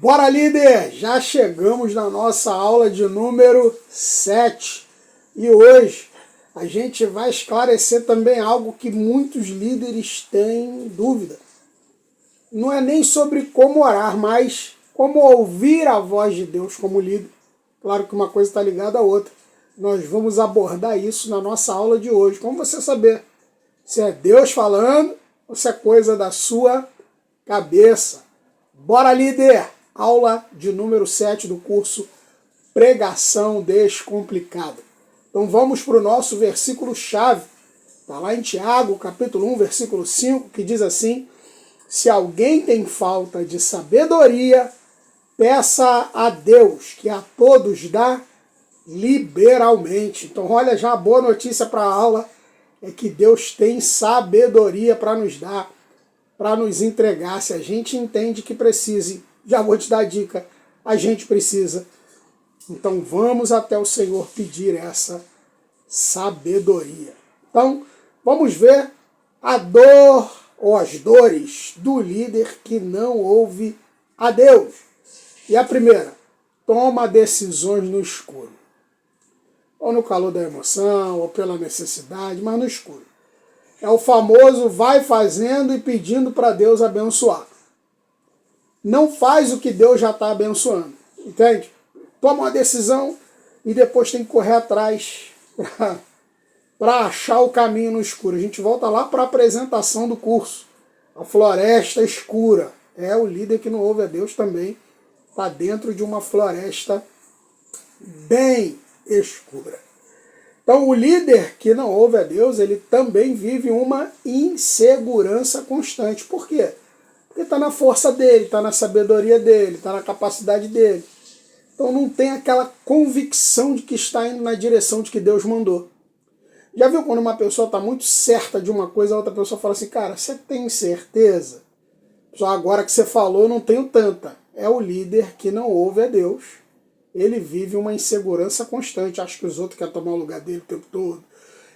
Bora, líder! Já chegamos na nossa aula de número 7 e hoje a gente vai esclarecer também algo que muitos líderes têm dúvida. Não é nem sobre como orar, mas como ouvir a voz de Deus como líder. Claro que uma coisa está ligada à outra. Nós vamos abordar isso na nossa aula de hoje. Como você saber se é Deus falando ou se é coisa da sua cabeça? Bora, líder! Aula de número 7 do curso Pregação Descomplicada. Então vamos para o nosso versículo-chave. Está lá em Tiago, capítulo 1, versículo 5, que diz assim: se alguém tem falta de sabedoria, peça a Deus, que a todos dá liberalmente. Então olha, já a boa notícia para a aula é que Deus tem sabedoria para nos dar, para nos entregar. Se a gente entende que precise, já vou te dar a dica, a gente precisa. Então vamos até o Senhor pedir essa sabedoria. Então vamos ver a dor ou as dores do líder que não ouve a Deus. E a primeira, toma decisões no escuro. Ou no calor da emoção, ou pela necessidade, mas no escuro. É o famoso vai fazendo e pedindo para Deus abençoar. Não faz o que Deus já está abençoando, entende? Toma uma decisão e depois tem que correr atrás para achar o caminho no escuro. A gente volta lá para a apresentação do curso. A floresta escura. É o líder que não ouve a Deus também. Está dentro de uma floresta bem escura. Então o líder que não ouve a Deus, ele também vive uma insegurança constante. Por quê? Porque está na força dele, está na sabedoria dele, está na capacidade dele. Então não tem aquela convicção de que está indo na direção de que Deus mandou. Já viu quando uma pessoa está muito certa de uma coisa, a outra pessoa fala assim, cara, você tem certeza? Só agora que você falou, eu não tenho tanta. É o líder que não ouve a Deus. Ele vive uma insegurança constante, acha que os outros querem tomar o lugar dele o tempo todo.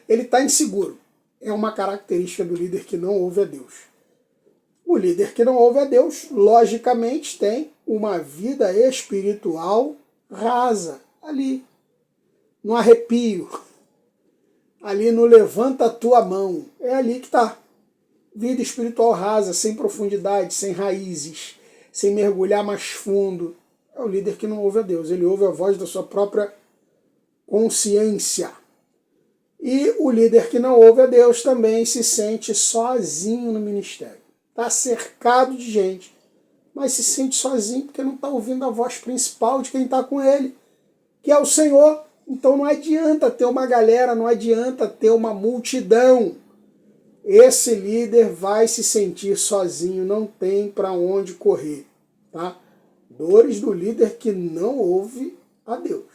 Ele está inseguro. É uma característica do líder que não ouve a Deus. O líder que não ouve a Deus, logicamente, tem uma vida espiritual rasa, ali, no arrepio, ali no levanta a tua mão. É ali que está. Vida espiritual rasa, sem profundidade, sem raízes, sem mergulhar mais fundo. É o líder que não ouve a Deus, ele ouve a voz da sua própria consciência. E o líder que não ouve a Deus também se sente sozinho no ministério. Está cercado de gente, mas se sente sozinho porque não está ouvindo a voz principal de quem está com ele, que é o Senhor. Então não adianta ter uma galera, não adianta ter uma multidão. Esse líder vai se sentir sozinho, não tem para onde correr. Tá? Dores do líder que não ouve a Deus.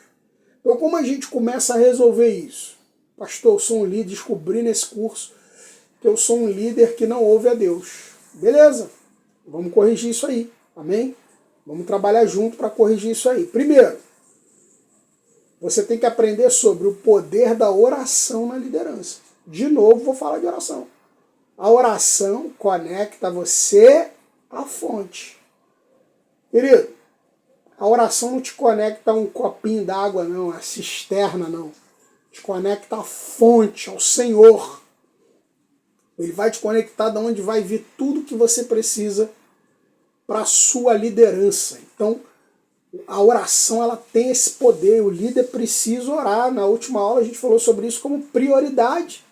Então como a gente começa a resolver isso? Pastor, eu sou um líder, descobri nesse curso que eu sou um líder que não ouve a Deus. Beleza, vamos corrigir isso aí, amém? Vamos trabalhar junto para corrigir isso aí. Primeiro, você tem que aprender sobre o poder da oração na liderança. De novo, vou falar de oração. A oração conecta você à fonte. Querido, a oração não te conecta a um copinho d'água, não, a cisterna, não. Te conecta à fonte, ao Senhor. Ele vai te conectar de onde vai vir tudo que você precisa para a sua liderança. Então, a oração ela tem esse poder. O líder precisa orar. Na última aula a gente falou sobre isso como prioridade.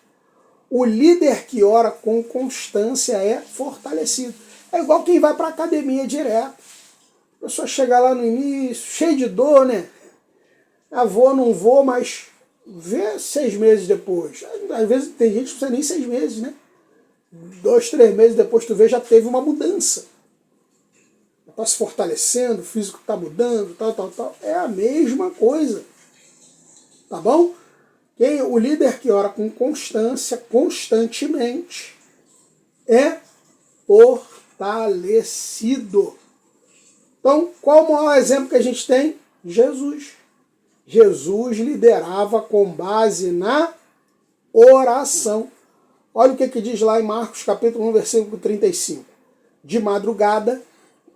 O líder que ora com constância é fortalecido. É igual quem vai para a academia direto. A pessoa chega lá no início, cheio de dor, né? Ah, vou, não vou, mas vê 6 meses depois. Às vezes tem gente que não precisa nem 6 meses, né? 2, 3 meses depois tu vê, já teve uma mudança. Está se fortalecendo, o físico está mudando, tal. É a mesma coisa. Tá bom? O líder que ora com constância, constantemente, é fortalecido. Então, qual o maior exemplo que a gente tem? Jesus. Jesus liderava com base na oração. Olha o que diz lá em Marcos capítulo 1, versículo 35. De madrugada,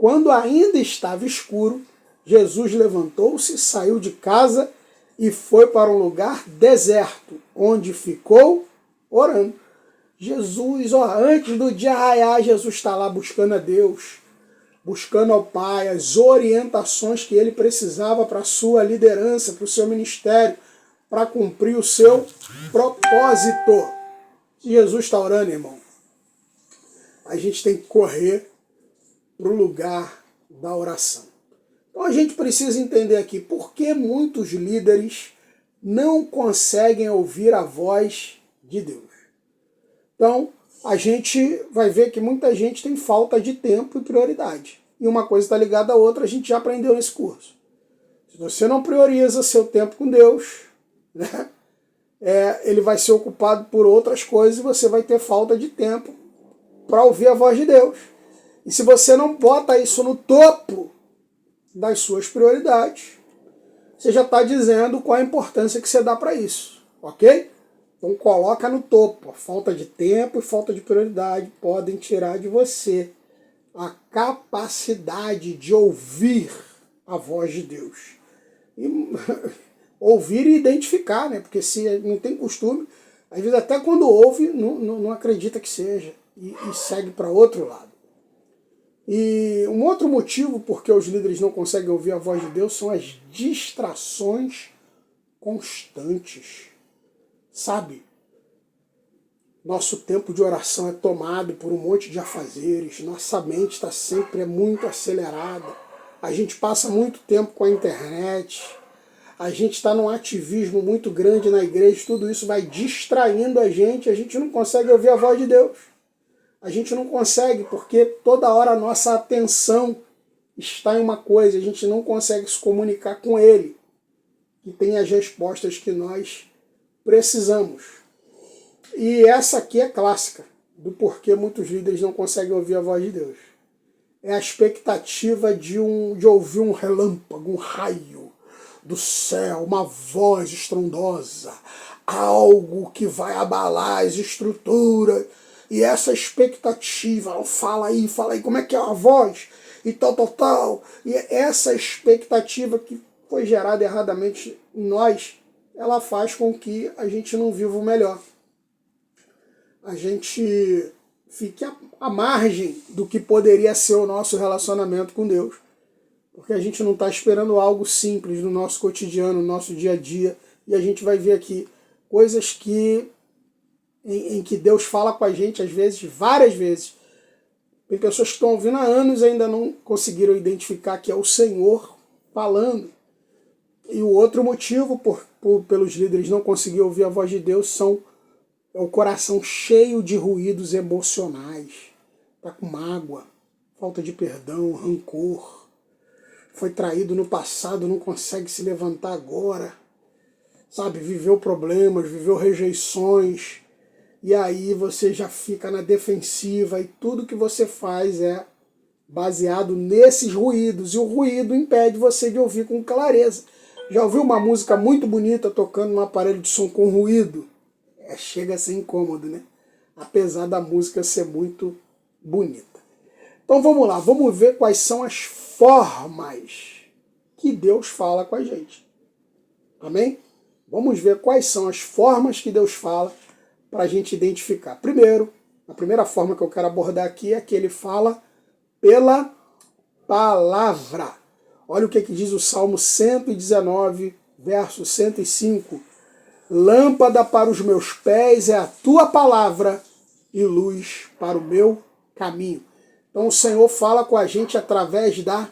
Quando ainda estava escuro, Jesus levantou-se, saiu de casa e foi para um lugar deserto, onde ficou orando. Jesus, antes do dia raiar, Jesus está lá buscando a Deus, buscando ao Pai as orientações que ele precisava para a sua liderança, para o seu ministério, para cumprir o seu propósito. Se Jesus está orando, irmão, a gente tem que correr para o lugar da oração. Então a gente precisa entender aqui por que muitos líderes não conseguem ouvir a voz de Deus. Então a gente vai ver que muita gente tem falta de tempo e prioridade. E uma coisa está ligada à outra, a gente já aprendeu nesse curso. Se você não prioriza seu tempo com Deus, né, ele vai ser ocupado por outras coisas e você vai ter falta de tempo para ouvir a voz de Deus. E se você não bota isso no topo das suas prioridades, você já está dizendo qual a importância que você dá para isso, ok? Então coloca no topo. A falta de tempo e falta de prioridade podem tirar de você a capacidade de ouvir a voz de Deus. E ouvir e identificar, né? Porque se não tem costume, às vezes até quando ouve, não acredita que seja e segue para outro lado. E um outro motivo por que os líderes não conseguem ouvir a voz de Deus são as distrações constantes. Sabe? Nosso tempo de oração é tomado por um monte de afazeres, nossa mente está sempre muito acelerada, a gente passa muito tempo com a internet, a gente está num ativismo muito grande na igreja, tudo isso vai distraindo a gente não consegue ouvir a voz de Deus. A gente não consegue, porque toda hora a nossa atenção está em uma coisa, a gente não consegue se comunicar com Ele, que tem as respostas que nós precisamos. E essa aqui é clássica, do porquê muitos líderes não conseguem ouvir a voz de Deus. É a expectativa de ouvir um relâmpago, um raio do céu, uma voz estrondosa, algo que vai abalar as estruturas. E essa expectativa, fala aí, como é que é a voz? E tal. E essa expectativa que foi gerada erradamente em nós, ela faz com que a gente não viva o melhor. A gente fique à margem do que poderia ser o nosso relacionamento com Deus. Porque a gente não está esperando algo simples no nosso cotidiano, no nosso dia a dia. E a gente vai ver aqui coisas em que Deus fala com a gente, às vezes, várias vezes. Tem pessoas que estão ouvindo há anos e ainda não conseguiram identificar que é o Senhor falando. E o outro motivo pelos líderes não conseguir ouvir a voz de Deus é o coração cheio de ruídos emocionais. Está com mágoa, falta de perdão, rancor. Foi traído no passado, não consegue se levantar agora. Sabe, viveu problemas, viveu rejeições. E aí você já fica na defensiva e tudo que você faz é baseado nesses ruídos. E o ruído impede você de ouvir com clareza. Já ouviu uma música muito bonita tocando num aparelho de som com ruído? Chega a ser incômodo, né? Apesar da música ser muito bonita. Então vamos lá, vamos ver quais são as formas que Deus fala com a gente. Amém? Vamos ver quais são as formas que Deus fala para a gente identificar. Primeiro, a primeira forma que eu quero abordar aqui é que ele fala pela palavra. Olha o que diz o Salmo 119, verso 105. Lâmpada para os meus pés é a tua palavra e luz para o meu caminho. Então o Senhor fala com a gente através da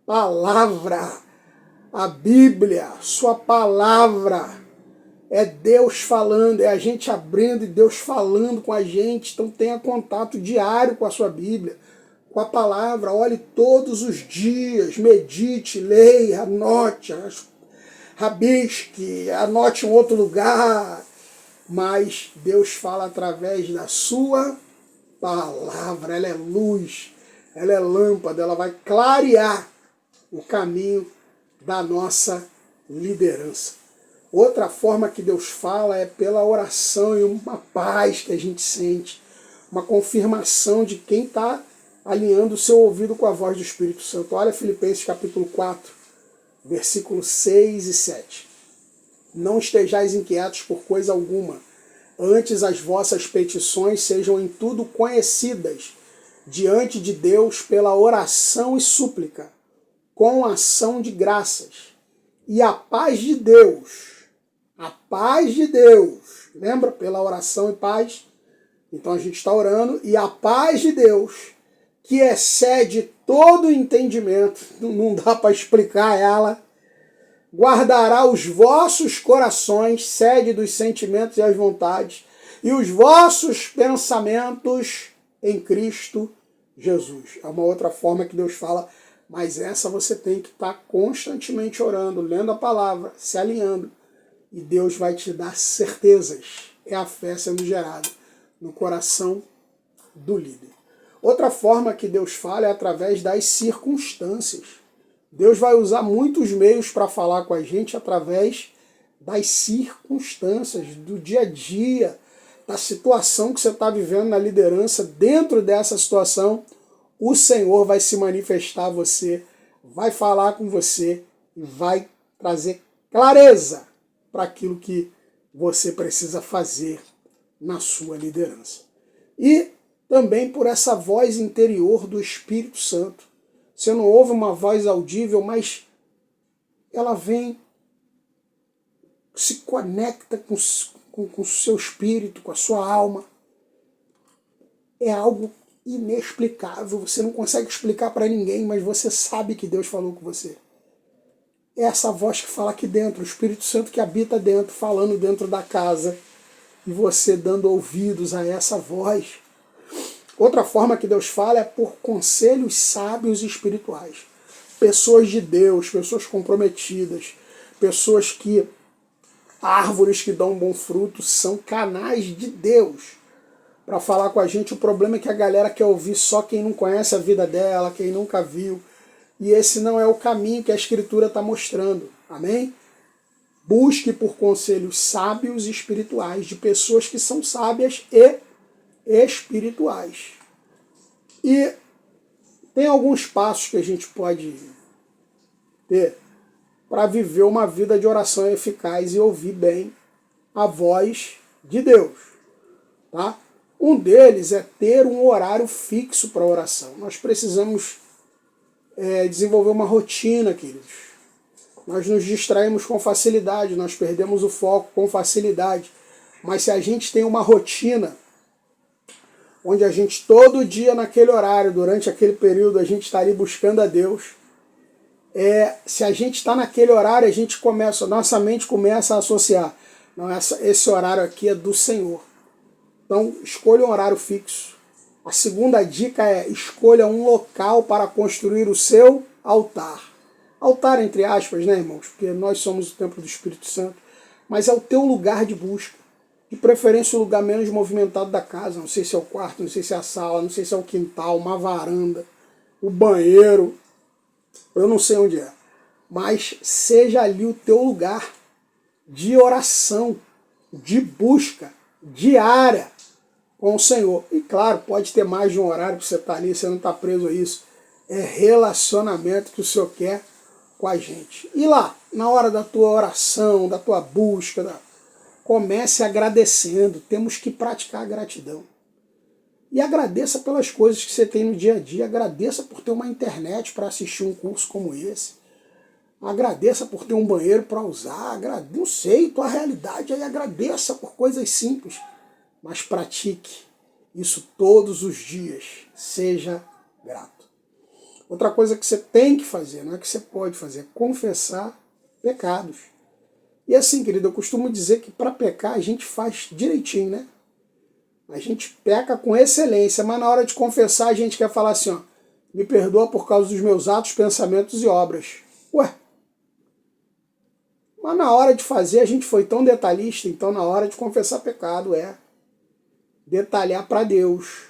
palavra. A Bíblia, sua palavra. É Deus falando, é a gente abrindo e Deus falando com a gente. Então tenha contato diário com a sua Bíblia, com a palavra. Olhe todos os dias, medite, leia, anote, rabisque, anote em outro lugar. Mas Deus fala através da sua palavra. Ela é luz, ela é lâmpada, ela vai clarear o caminho da nossa liderança. Outra forma que Deus fala é pela oração e uma paz que a gente sente, uma confirmação de quem está alinhando o seu ouvido com a voz do Espírito Santo. Olha Filipenses capítulo 4, versículos 6 e 7. Não estejais inquietos por coisa alguma, antes as vossas petições sejam em tudo conhecidas diante de Deus pela oração e súplica, com ação de graças. E a paz de Deus, lembra? Pela oração e paz. Então a gente está orando, e a paz de Deus, que excede todo entendimento, não dá para explicar ela, guardará os vossos corações, sede dos sentimentos e as vontades, e os vossos pensamentos em Cristo Jesus. É uma outra forma que Deus fala, mas essa você tem que estar constantemente orando, lendo a palavra, se alinhando, e Deus vai te dar certezas. É a fé sendo gerada no coração do líder. Outra forma que Deus fala é através das circunstâncias. Deus vai usar muitos meios para falar com a gente através das circunstâncias, do dia a dia, da situação que você está vivendo na liderança. Dentro dessa situação, o Senhor vai se manifestar a você, vai falar com você e vai trazer clareza para aquilo que você precisa fazer na sua liderança. E também por essa voz interior do Espírito Santo. Você não ouve uma voz audível, mas ela vem, se conecta com o seu espírito, com a sua alma. É algo inexplicável. Você não consegue explicar para ninguém, mas você sabe que Deus falou com você. É essa voz que fala aqui dentro, o Espírito Santo que habita dentro, falando dentro da casa, e você dando ouvidos a essa voz. Outra forma que Deus fala é por conselhos sábios e espirituais. Pessoas de Deus, pessoas comprometidas, pessoas que, árvores que dão um bom fruto, são canais de Deus para falar com a gente. O problema é que a galera quer ouvir só quem não conhece a vida dela, quem nunca viu. E esse não é o caminho que a Escritura está mostrando. Amém? Busque por conselhos sábios e espirituais, de pessoas que são sábias e espirituais. E tem alguns passos que a gente pode ter para viver uma vida de oração eficaz e ouvir bem a voz de Deus. Tá? Um deles é ter um horário fixo para oração. Nós precisamos desenvolver uma rotina, queridos. Nós nos distraímos com facilidade, nós perdemos o foco com facilidade. Mas se a gente tem uma rotina, onde a gente todo dia naquele horário, durante aquele período, a gente está ali buscando a Deus, se a gente está naquele horário, a gente começa, nossa mente começa a associar. Não, esse horário aqui é do Senhor. Então, escolha um horário fixo. A segunda dica é: escolha um local para construir o seu altar. Altar, entre aspas, né, irmãos? Porque nós somos o templo do Espírito Santo. Mas é o teu lugar de busca. De preferência, o lugar menos movimentado da casa. Não sei se é o quarto, não sei se é a sala, não sei se é o quintal, uma varanda, o banheiro. Eu não sei onde é. Mas seja ali o teu lugar de oração, de busca diária com o Senhor. E claro, pode ter mais de um horário para você estar ali, você não está preso a isso. É relacionamento que o Senhor quer com a gente. E lá, na hora da tua oração, da tua busca, comece agradecendo. Temos que praticar a gratidão. E agradeça pelas coisas que você tem no dia a dia. Agradeça por ter uma internet para assistir um curso como esse. Agradeça por ter um banheiro para usar. Não sei, tua realidade aí. Agradeça por coisas simples. Mas pratique isso todos os dias. Seja grato. Outra coisa que você tem que fazer, não é que você pode fazer, é confessar pecados. E assim, querido, eu costumo dizer que para pecar a gente faz direitinho, né? A gente peca com excelência, mas na hora de confessar a gente quer falar assim, ó, me perdoa por causa dos meus atos, pensamentos e obras. Ué, mas na hora de fazer a gente foi tão detalhista, então na hora de confessar pecado é detalhar para Deus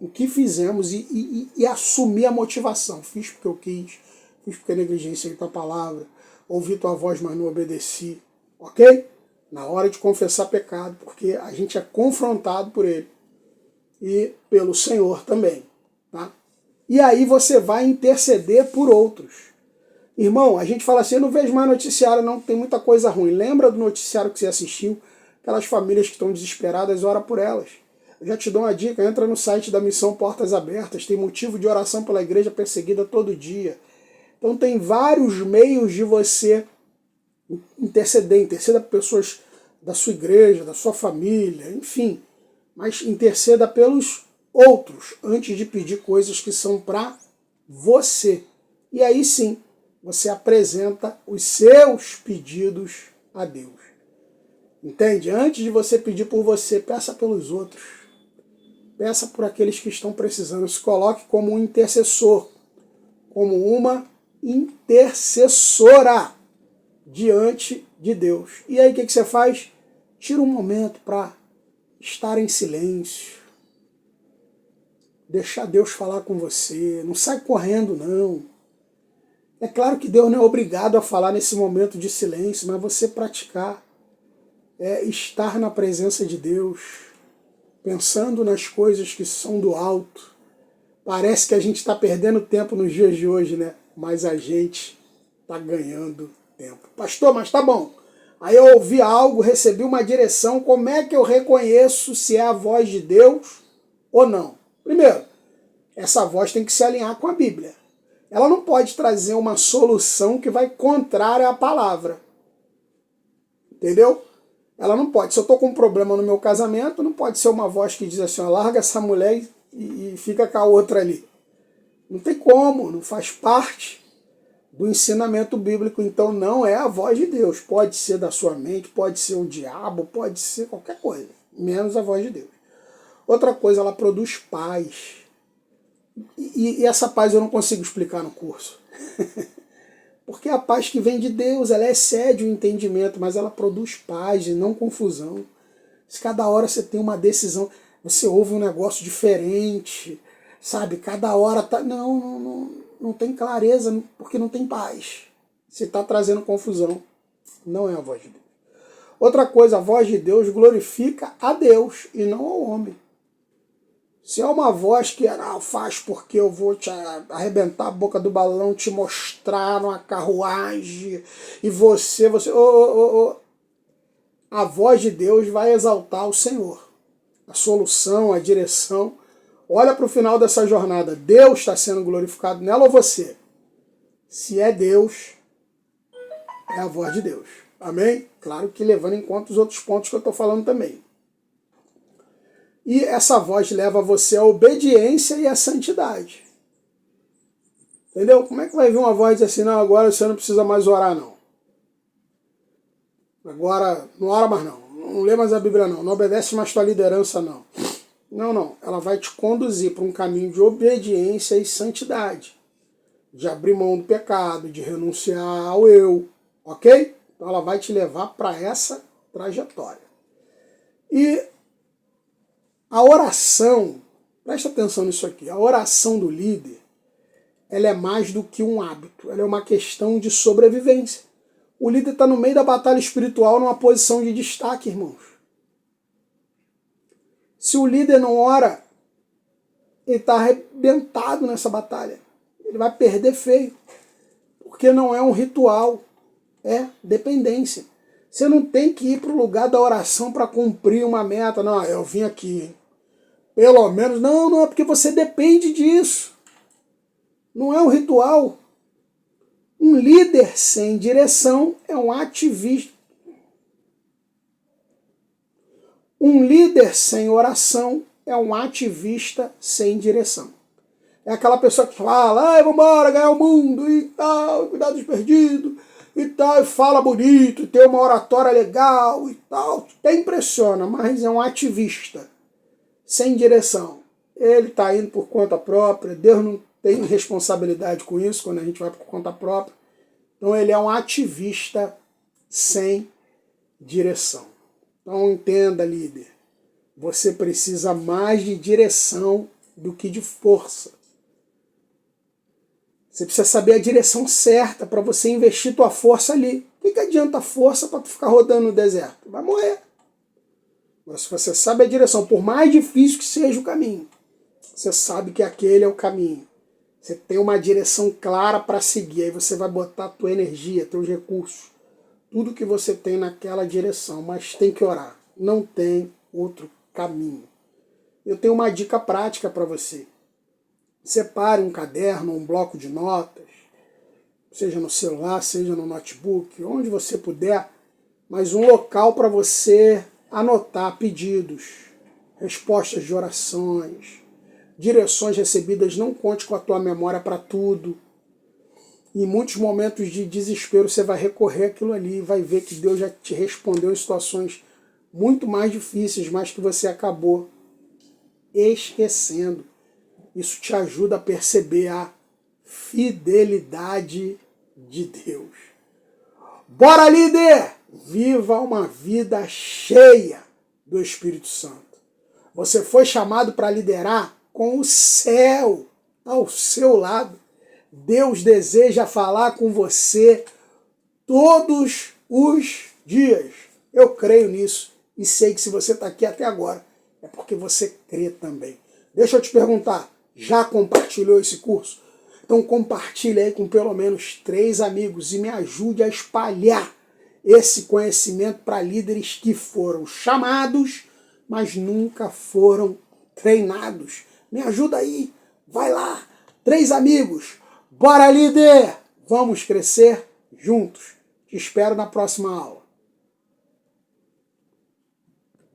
o que fizemos e assumir a motivação. Fiz porque eu quis, fiz porque negligenciei tua palavra, ouvi tua voz, mas não obedeci. Ok? Na hora de confessar pecado, porque a gente é confrontado por ele e pelo Senhor também. Tá? E aí você vai interceder por outros. Irmão, a gente fala assim, eu não vejo mais noticiário não, tem muita coisa ruim. Lembra do noticiário que você assistiu? Aquelas famílias que estão desesperadas, ora por elas. Eu já te dou uma dica, entra no site da Missão Portas Abertas, tem motivo de oração pela igreja perseguida todo dia. Então tem vários meios de você interceda por pessoas da sua igreja, da sua família, enfim. Mas interceda pelos outros, antes de pedir coisas que são para você. E aí sim, você apresenta os seus pedidos a Deus. Entende? Antes de você pedir por você, peça pelos outros. Peça por aqueles que estão precisando. Se coloque como um intercessor, como uma intercessora diante de Deus. E aí o que você faz? Tira um momento para estar em silêncio. Deixar Deus falar com você. Não sai correndo, não. É claro que Deus não é obrigado a falar nesse momento de silêncio, mas você praticar, estar na presença de Deus, pensando nas coisas que são do alto. Parece que a gente está perdendo tempo nos dias de hoje, né? Mas a gente está ganhando tempo. Pastor, mas tá bom. Aí eu ouvi algo, recebi uma direção, como é que eu reconheço se é a voz de Deus ou não? Primeiro, essa voz tem que se alinhar com a Bíblia. Ela não pode trazer uma solução que vai contrária à palavra. Entendeu? Ela não pode. Se eu estou com um problema no meu casamento, não pode ser uma voz que diz assim, ó, larga essa mulher e fica com a outra ali. Não tem como, não faz parte do ensinamento bíblico. Então não é a voz de Deus. Pode ser da sua mente, pode ser o diabo, pode ser qualquer coisa, menos a voz de Deus. Outra coisa, ela produz paz. E essa paz eu não consigo explicar no curso. Porque a paz que vem de Deus, ela excede o entendimento, mas ela produz paz e não confusão. Se cada hora você tem uma decisão, você ouve um negócio diferente, sabe? Cada hora tá... Não tem clareza, porque não tem paz. Você está trazendo confusão. Não é a voz de Deus. Outra coisa, a voz de Deus glorifica a Deus e não ao homem. Se é uma voz que faz porque eu vou te arrebentar a boca do balão, te mostrar uma carruagem, e você... A voz de Deus vai exaltar o Senhor. A solução, a direção. Olha para o final dessa jornada. Deus está sendo glorificado nela ou você? Se é Deus, é a voz de Deus. Amém? Claro que levando em conta os outros pontos que eu estou falando também. E essa voz leva você à obediência e à santidade. Entendeu? Como é que vai vir uma voz assim, não, agora você não precisa mais orar, não. Agora, não ora mais não. Não lê mais a Bíblia, não. Não obedece mais tua liderança, não. Não. Ela vai te conduzir para um caminho de obediência e santidade. De abrir mão do pecado, de renunciar ao eu. Ok? Então ela vai te levar para essa trajetória. E a oração, presta atenção nisso aqui, a oração do líder, ela é mais do que um hábito, ela é uma questão de sobrevivência. O líder está no meio da batalha espiritual numa posição de destaque, irmãos. Se o líder não ora, ele está arrebentado nessa batalha. Ele vai perder feio, porque não é um ritual, é dependência. Você não tem que ir para o lugar da oração para cumprir uma meta. Não, eu vim aqui, hein? Pelo menos, não é porque você depende disso. Não é um ritual. Um líder sem direção é um ativista. Um líder sem oração é um ativista sem direção. É aquela pessoa que fala, vamos embora ganhar o mundo e tal, cuidar dos perdidos e tal, e fala bonito, tem uma oratória legal e tal, até impressiona, mas é um ativista sem direção. Ele está indo por conta própria, Deus não tem responsabilidade com isso quando a gente vai por conta própria. Então ele é um ativista sem direção. Então entenda, líder, você precisa mais de direção do que de força. Você precisa saber a direção certa para você investir tua força ali. O que adianta a força para tu ficar rodando no deserto? Vai morrer. Mas se você sabe a direção, por mais difícil que seja o caminho, você sabe que aquele é o caminho. Você tem uma direção clara para seguir. Aí você vai botar a tua energia, teus recursos, tudo que você tem naquela direção. Mas tem que orar. Não tem outro caminho. Eu tenho uma dica prática para você. Separe um caderno, um bloco de notas, seja no celular, seja no notebook, onde você puder, mas um local para você anotar pedidos, respostas de orações, direções recebidas. Não conte com a tua memória para tudo. Em muitos momentos de desespero você vai recorrer àquilo ali e vai ver que Deus já te respondeu em situações muito mais difíceis, mas que você acabou esquecendo. Isso te ajuda a perceber a fidelidade de Deus. Bora, líder! Viva uma vida cheia do Espírito Santo. Você foi chamado para liderar com o céu ao seu lado. Deus deseja falar com você todos os dias. Eu creio nisso e sei que se você está aqui até agora é porque você crê também. Deixa eu te perguntar, já compartilhou esse curso? Então compartilhe aí com pelo menos 3 amigos e me ajude a espalhar esse conhecimento para líderes que foram chamados, mas nunca foram treinados. Me ajuda aí, vai lá, 3 amigos, bora líder! Vamos crescer juntos. Te espero na próxima aula.